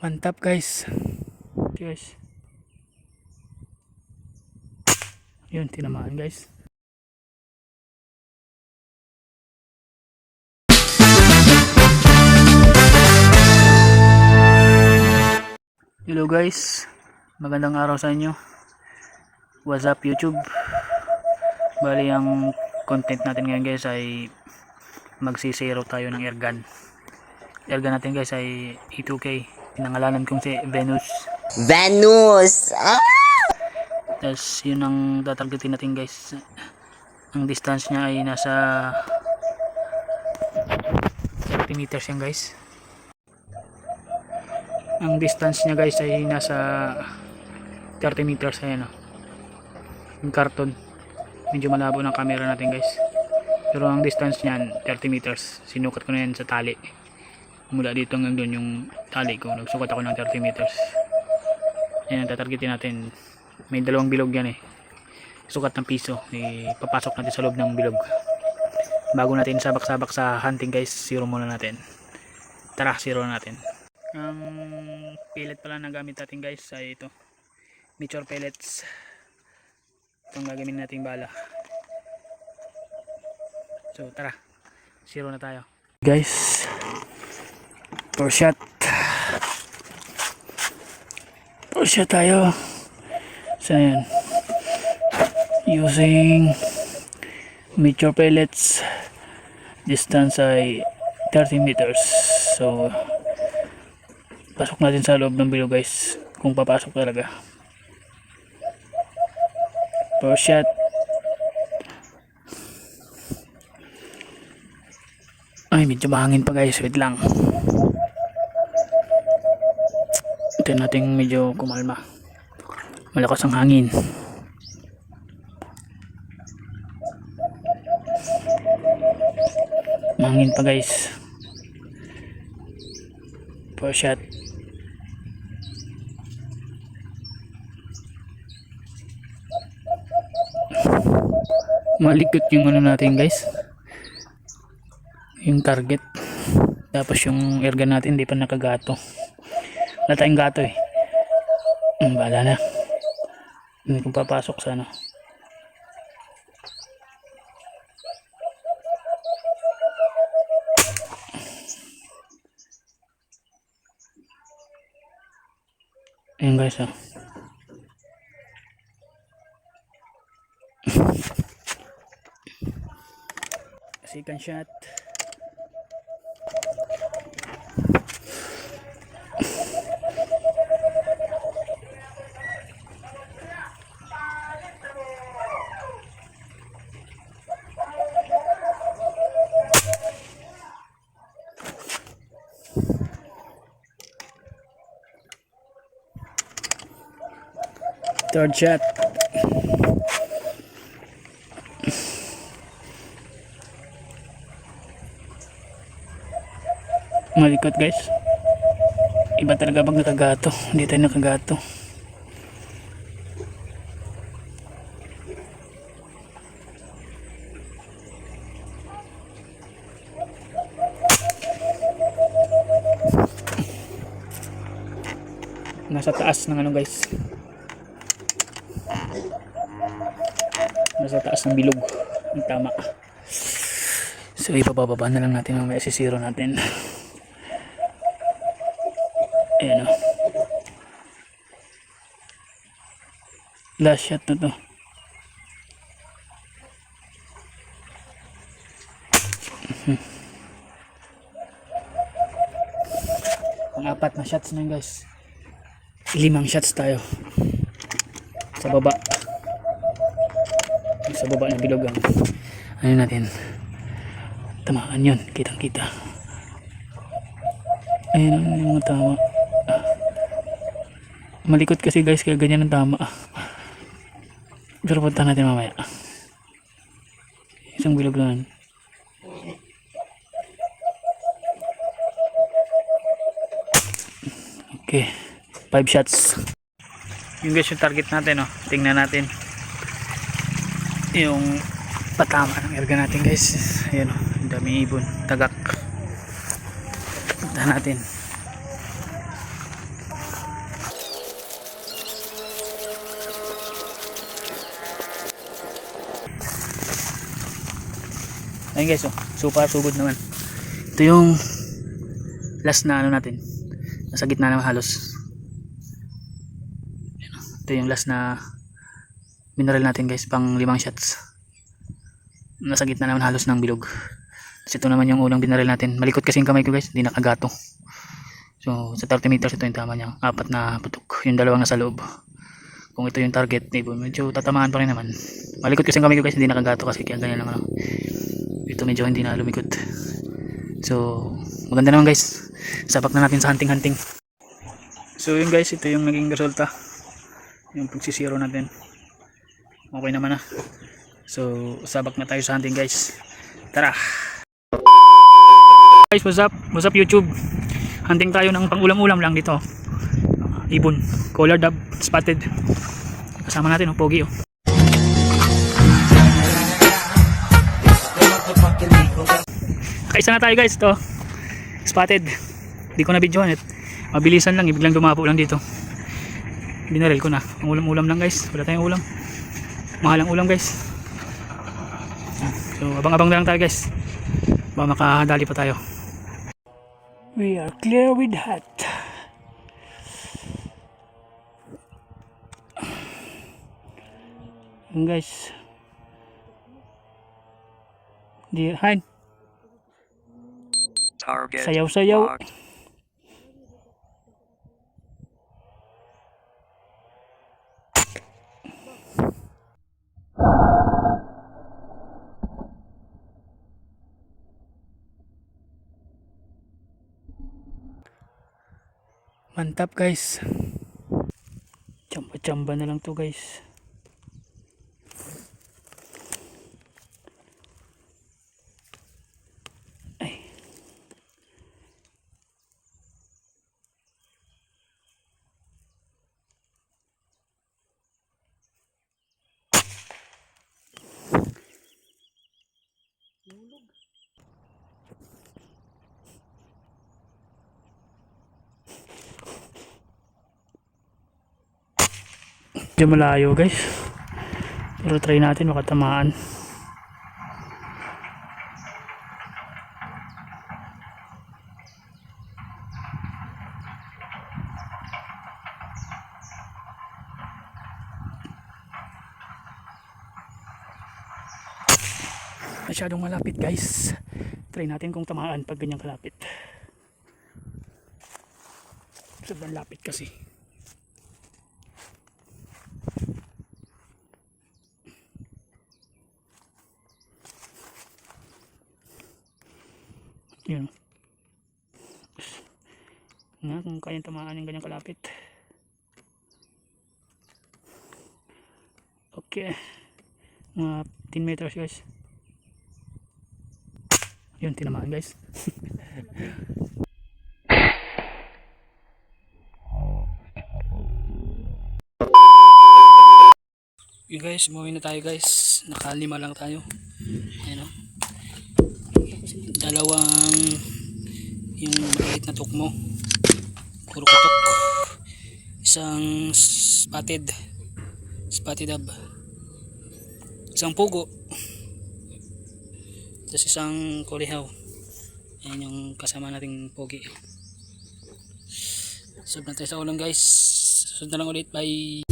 Mantap guys. Guys. Yun, tinamaan guys. Hello guys. Magandang araw sa inyo. What's up YouTube? Bali ang content natin ngayon guys ay magsisiro tayo ng airgun. Airgun natin guys ay E2K. Pinangalanan kong si Venus. Tapos yun ang tatargetin natin guys. Ang distance niya ay nasa 30 meters yan guys. Ang distance niya guys ay nasa 30 meters. Ayan o. Yung karton. Medyo malabo ng camera natin guys. Pero ang distance niyan 30 meters. Sinukat ko na yan sa tali. Mula dito hanggang doon yung tali ko. Nagsukat ako ng 30 meters. Ayan ang tatargetin natin. May dalawang bilog yan eh. Sukat ng piso. Papasok natin sa loob ng bilog. Bago natin sabak-sabak sa hunting guys, zero muna natin. Tara, zero natin. Ang pellet pala na gamit natin guys ay ito. Mature pellets. Itong gagamitin nating bala. So tara, zero na tayo. Guys, four shot tayo. So ayan, using mature pellets, distance ay 30 meters. So pasok natin sa loob ng bilog guys, kung papasok talaga. First shot. Ay, medyo mahangin pa guys, wait lang. Ito natin medyo kumalma. Malakas ang hangin. Mahangin pa guys. First shot. Malikot yung ano natin guys, yung target. Tapos yung airgun natin hindi pa nakagato. Wala tayong gato eh. Bala na. Hindi kong papasok sa ano. Ayan guys oh. Second shot. Third shot. Malikot guys. Iba talaga pag nakagato. Hindi tayo nakagato. Nasa taas ng ano guys. Nasa taas ng bilog. Ang tama. So ipababa na lang natin ang zero natin. Ayan o. Last shot na to. Pang-apat na shots na guys. 5 shots tayo. Sa baba. Sa baba ng bilog ang ano natin. Tamaan yun. Kitang kita. Ayan ang mga tama. Malikot kasi guys, kaya ganyan ang tama. Pero punta natin mamaya. Isang bilog lang. Okay, 5 shots. Yung guys yung target natin oh. Tingnan natin yung patama ng airgun natin guys. Ayan oh, ang daming ibon, tagak. Punta natin. Ayun guys, oh, super sugod naman. Ito yung last na ano natin, nasa gitna naman halos. Ito yung last na mineral natin guys, pang 5 shots. Nasa gitna naman halos ng bilog. Tapos ito naman yung unang binaril natin. Malikot kasi yung kamay ko guys, hindi nakagato. So sa 30 meters ito yung tama niya, 4 na putok, yung dalawang nasa loob. Kung ito yung target, medyo tatamaan pa rin naman. Malikot kasi yung kamay ko guys, hindi nakagato kasi kaya ganyan lang ano. Ito medyo hindi na lumikot. So maganda naman guys, sabak na natin sa hunting. So yun guys, ito yung naging resulta, yung pagsisiro natin. Okay naman na. So sabak na tayo sa hunting guys. Tara guys, what's up YouTube. Hunting tayo ng pang ulam lang dito. Ibon, collar dove, spotted. Kasama natin pogi oh. Kaisa na tayo guys, to spotted. Hindi ko na videohan it. Mabilisan lang, biglang dumapo lang dito. Binaril ko na. Ang ulam lang guys. Wala tayong ulam. Mahal ang ulam guys. So abang-abang na lang tayo guys. Baka makadali pa tayo. We are clear with that. Yun guys. Deer hide. Sayaw-sayaw. Mantap guys. Chamba-chamba na lang to guys. Ay. Medyo malayo guys, pero try natin makatamaan. Masyadong malapit guys, try natin kung tamaan pag ganyang kalapit. Sobrang lapit kasi. Yun nga, kung kayang tamaan yung ganyang kalapit. Okay, mga 10 meters guys. Yun, tinamaan guys. Yun guys, umuwi na tayo guys. Nakalima lang tayo. Ayan o. Dalawang yung maliit na tukmo, puro kutok. Isang spotted dove, isang pugo, tapos isang kulihaw. Ayan yung kasama nating pogi. Sobrang tayo sa ulam guys. Sunod na lang ulit, bye.